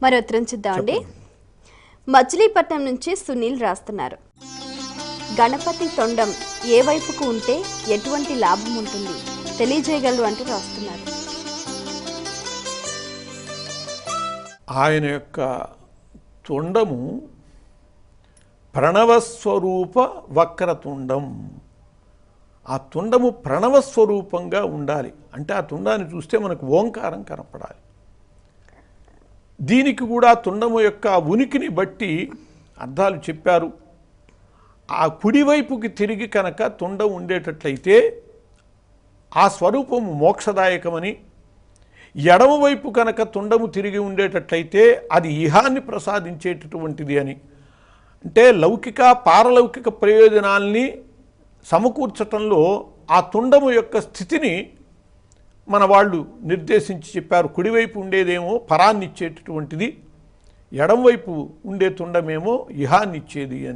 మరో ఉత్తరం చూద్దామండి. మచిలీపట్నం నుంచి సునీల్ రాస్తున్నారు. గణపతి తొండం ఏ వైపుకు ఉంటే ఎటువంటి లాభం ఉంటుంది తెలియజేయగలరు అంటూ రాస్తున్నారు. ఆయన యొక్క తొండము ప్రణవస్వరూప వక్రతుండం. ఆ తుండము ప్రణవస్వరూపంగా ఉండాలి. అంటే ఆ తుండాన్ని చూస్తే మనకు ఓంకారం కనపడాలి. దీనికి కూడా తుండము యొక్క ఉనికిని బట్టి అర్థాలు చెప్పారు. ఆ కుడివైపుకి తిరిగి కనుక తుండం ఉండేటట్లయితే ఆ స్వరూపము మోక్షదాయకమని, ఎడమవైపు కనుక తుండము తిరిగి ఉండేటట్లయితే అది ఇహాన్ని ప్రసాదించేటటువంటిది అని, అంటే లౌకిక పారలౌకిక ప్రయోజనాల్ని సమకూర్చటంలో ఆ తుండము యొక్క స్థితిని మన వాళ్ళు నిర్దేశించి చెప్పారు. కుడివైపు ఉండేదేమో పరాన్నిచ్చేటటువంటిది, ఎడంవైపు ఉండే తుండమేమో ఇహాన్నిచ్చేది అని.